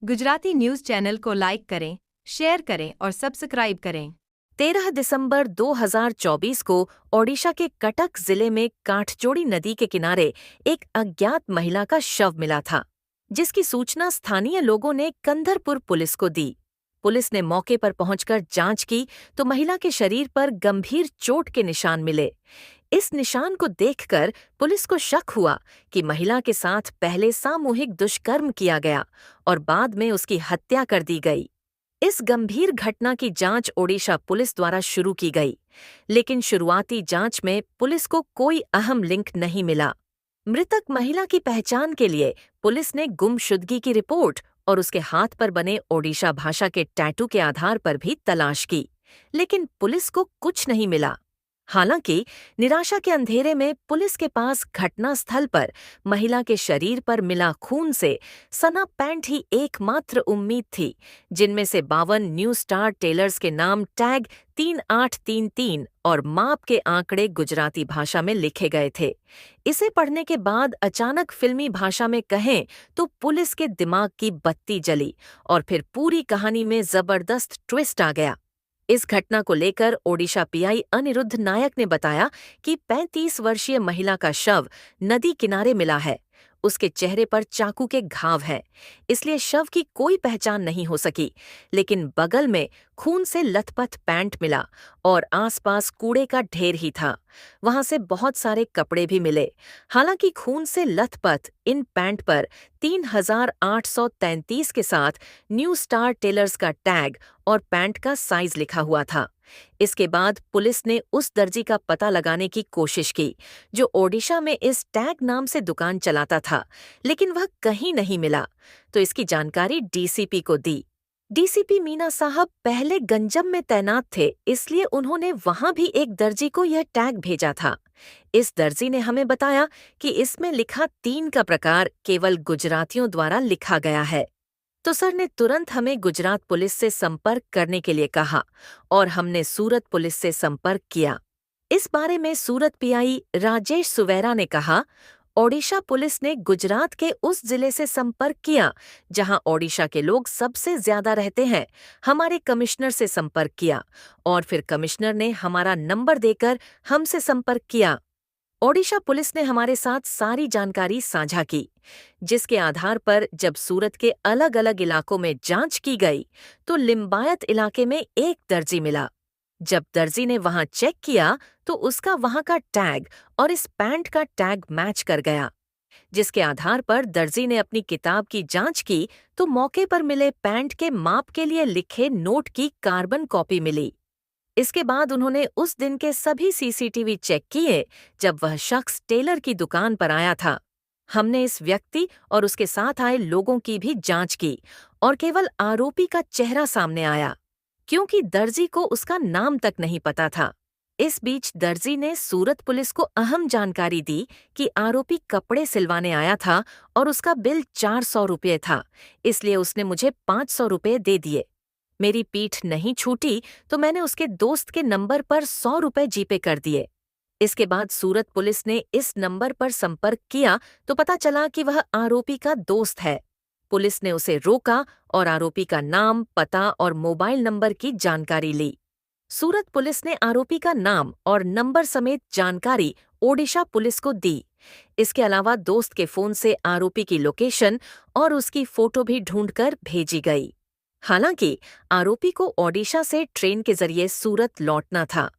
Gujarati news channel को like करें, share करें और सब्सक्राइब करें। 13 दिसंबर 2024 को ओडिशा के कटक जिले में काठजोड़ी नदी के किनारे एक अज्ञात महिला का शव मिला था, जिसकी सूचना स्थानीय लोगों ने कंधरपुर पुलिस को दी। पुलिस ने मौके पर पहुंचकर जांच की तो महिला के शरीर पर गंभीर चोट के निशान मिले। इस निशान को देखकर पुलिस को शक हुआ कि महिला के साथ पहले सामूहिक दुष्कर्म किया गया और बाद में उसकी हत्या कर दी गई। इस गंभीर घटना की जांच ओडिशा पुलिस द्वारा शुरू की गई, लेकिन शुरुआती जांच में पुलिस को कोई अहम लिंक नहीं मिला। मृतक महिला की पहचान के लिए पुलिस ने गुमशुदगी की रिपोर्ट और उसके हाथ पर बने ओडिशा भाषा के टैटू के आधार पर भी तलाश की, लेकिन पुलिस को कुछ नहीं मिला। हालांकि निराशा के अंधेरे में पुलिस के पास घटना स्थल पर महिला के शरीर पर मिला खून से सना पैंट ही एकमात्र उम्मीद थी, जिनमें से 52 न्यू स्टार टेलर्स के नाम टैग 3833 और माप के आंकड़े गुजराती भाषा में लिखे गए थे। इसे पढ़ने के बाद अचानक फिल्मी भाषा में कहें तो पुलिस के दिमाग की बत्ती जली और फिर पूरी कहानी में जबरदस्त ट्विस्ट आ गया। इस घटना को लेकर ओडिशा पीआई अनिरुद्ध नायक ने बताया कि 35 वर्षीय महिला का शव नदी किनारे मिला है। उसके चेहरे पर चाकू के घाव हैं, इसलिए शव की कोई पहचान नहीं हो सकी, लेकिन बगल में खून से लथपथ पैंट मिला और आसपास कूड़े का ढेर ही था। वहां से बहुत सारे कपड़े भी मिले। हालांकि खून से लथपथ इन पैंट पर 3833 के साथ न्यू स्टार टेलर्स का टैग और पैंट का साइज लिखा हुआ था। इसके बाद पुलिस ने उस दर्जी का पता लगाने की कोशिश की जो ओडिशा में इस टैग नाम से दुकान चलाता था, लेकिन वह कहीं नहीं मिला, तो इसकी जानकारी डीसीपी को दी। डीसीपी मीना साहब पहले गंजम में तैनात थे, इसलिए उन्होंने वहां भी एक दर्जी को यह टैग भेजा था। इस दर्जी ने हमें बताया कि इसमें लिखा 3 का प्रकार केवल गुजरातियों द्वारा लिखा गया है। तो सर ने तुरंत हमें गुजरात पुलिस से संपर्क करने के लिए कहा और हमने सूरत पुलिस से संपर्क किया। इस बारे में सूरत पीआई राजेश सुवेरा ने कहा, ओडिशा पुलिस ने गुजरात के उस जिले से संपर्क किया जहां ओडिशा के लोग सबसे ज्यादा रहते हैं। हमारे कमिश्नर से संपर्क किया और फिर कमिश्नर ने हमारा नंबर देकर हमसे संपर्क किया। ओडिशा पुलिस ने हमारे साथ सारी जानकारी साझा की, जिसके आधार पर जब सूरत के अलग अलग इलाकों में जांच की गई तो लिम्बायत इलाके में एक दर्जी मिला। जब दर्जी ने वहां चेक किया तो उसका वहां का टैग और इस पैंट का टैग मैच कर गया, जिसके आधार पर दर्जी ने अपनी किताब की जांच की तो मौके पर मिले पैंट के माप के लिए लिखे नोट की कार्बन कॉपी मिली। इसके बाद उन्होंने उस दिन के सभी सीसीटीवी चेक किए जब वह शख्स टेलर की दुकान पर आया था। हमने इस व्यक्ति और उसके साथ आए लोगों की भी जांच की और केवल आरोपी का चेहरा सामने आया, क्योंकि दर्जी को उसका नाम तक नहीं पता था। इस बीच दर्जी ने सूरत पुलिस को अहम जानकारी दी कि आरोपी कपड़े सिलवाने आया था और उसका बिल 400 रुपये था, इसलिए उसने मुझे 500 रुपये दे दिए। मेरी पीठ नहीं छूटी तो मैंने उसके दोस्त के नंबर पर 100 रुपये जीपे कर दिए। इसके बाद सूरत पुलिस ने इस नंबर पर संपर्क किया तो पता चला कि वह आरोपी का दोस्त है। पुलिस ने उसे रोका और आरोपी का नाम, पता और मोबाइल नंबर की जानकारी ली। सूरत पुलिस ने आरोपी का नाम और नंबर समेत जानकारी ओडिशा पुलिस को दी। इसके अलावा दोस्त के फोन से आरोपी की लोकेशन और उसकी फोटो भी ढूंढकर भेजी गई। हालांकि आरोपी को ओडिशा से ट्रेन के जरिए सूरत लौटना था।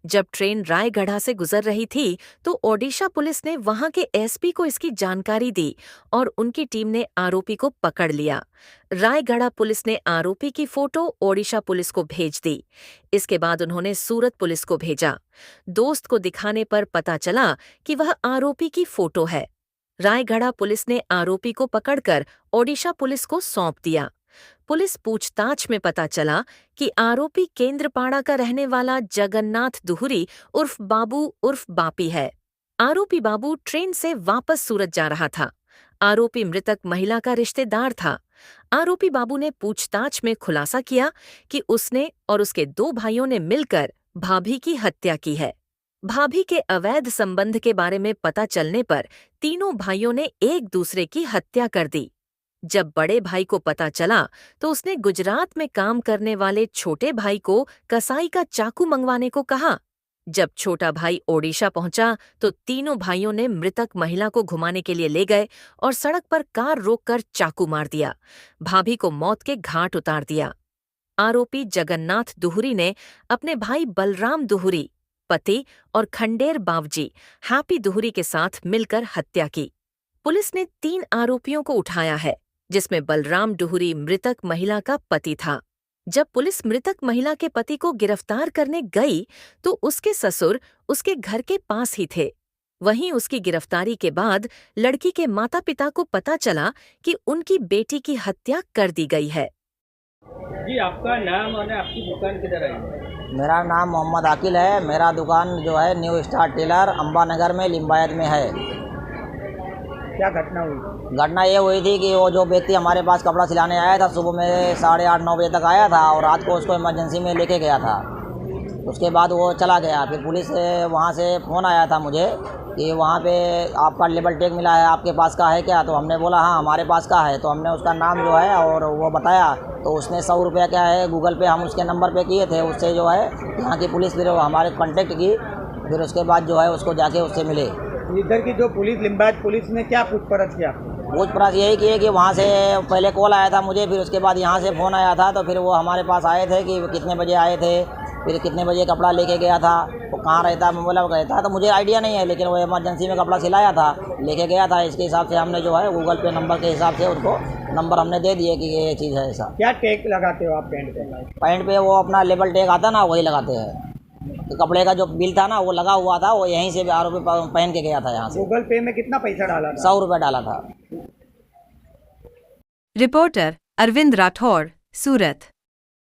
जब ट्रेन रायगढ़ा से गुजर रही थी तो ओडिशा पुलिस ने वहां के एसपी को इसकी जानकारी दी और उनकी टीम ने आरोपी को पकड़ लिया। रायगढ़ा पुलिस ने आरोपी की फोटो ओडिशा पुलिस को भेज दी। इसके बाद उन्होंने सूरत पुलिस को भेजा। दोस्त को दिखाने पर पता चला कि वह आरोपी की फोटो है। रायगढ़ा पुलिस ने आरोपी को पकड़कर ओडिशा पुलिस को सौंप दिया। पुलिस पूछताछ में पता चला कि आरोपी केंद्रपाड़ा का रहने वाला जगन्नाथ दुहुरी उर्फ बाबू उर्फ बापी है। आरोपी बाबू ट्रेन से वापस सूरत जा रहा था। आरोपी मृतक महिला का रिश्तेदार था। आरोपी बाबू ने पूछताछ में खुलासा किया कि उसने और उसके 2 भाइयों ने मिलकर भाभी की हत्या की है। भाभी के अवैध संबंध के बारे में पता चलने पर तीनों भाइयों ने एक दूसरे की हत्या कर दी। जब बड़े भाई को पता चला तो उसने गुजरात में काम करने वाले छोटे भाई को कसाई का चाकू मंगवाने को कहा। जब छोटा भाई ओडिशा पहुंचा तो तीनों भाइयों ने मृतक महिला को घुमाने के लिए ले गए और सड़क पर कार रोककर चाकू मार दिया। भाभी को मौत के घाट उतार दिया। आरोपी जगन्नाथ दुहुरी ने अपने भाई बलराम दुहुरी, पति और खंडेर बावजी हैप्पी दुहुरी के साथ मिलकर हत्या की। पुलिस ने 3 आरोपियों को उठाया है, जिसमें बलराम दुहुरी मृतक महिला का पति था। जब पुलिस मृतक महिला के पति को गिरफ्तार करने गई तो उसके ससुर उसके घर के पास ही थे। वहीं उसकी गिरफ्तारी के बाद लड़की के माता-पिता को पता चला कि उनकी बेटी की हत्या कर दी गई है। जी, आपका नाम और आपकी दुकान किधर है? मेरा नाम मोहम्मद आकिल है। मेरा दुकान जो है न्यू स्टार टेलर अंबानगर में लिम्बायत में है। क्या घटना हुई? घटना ये हुई थी कि वो जो व्यक्ति हमारे पास कपड़ा सिलाने आया था सुबह में 8:30-9 बजे तक आया था और रात को उसको इमरजेंसी में लेके गया था। उसके बाद वो चला गया। फिर पुलिस से वहाँ से फ़ोन आया था मुझे कि वहाँ पे आपका लेबल टैग मिला है, आपके पास का है क्या? तो हमने बोला हाँ हमारे पास का है। तो हमने उसका नाम जो है और वो बताया तो उसने 100 रुपया क्या है गूगल पे हम उसके नंबर पे किए थे। उससे जो है यहाँ की पुलिस फिर हमारे कॉन्टेक्ट की। फिर उसके बाद जो है उसको जाके उससे मिले। इधर की जो पुलिस लिम्बायत पुलिस ने क्या पूछपरछ किया? पूछपरछ यही की है कि वहाँ से पहले कॉल आया था मुझे, फिर उसके बाद यहाँ से फ़ोन आया था। तो फिर वो हमारे पास आए थे कि कितने बजे आए थे, फिर कितने बजे कपड़ा लेके गया था, वो कहाँ रहता, मैं बोला रहता तो मुझे आइडिया नहीं है, लेकिन वो इमरजेंसी में कपड़ा सिलाया था, लेके गया था। इसके हिसाब से हमने जो है गूगल पे नंबर के हिसाब से उनको नंबर हमने दे दिए कि ये चीज़ है ऐसा। क्या टैग लगाते हो आप पैंट पे? पैंट पे वो अपना लेबल टैग आता ना वही लगाते हैं। तो कपड़े का जो बिल था ना वो लगा हुआ था, वो यहीं से आरोपी पहन के गया था यहाँ से। गूगल पे में कितना पैसा डाला था? 100 रुपये डाला था। रिपोर्टर अरविंद राठौड़, सूरत।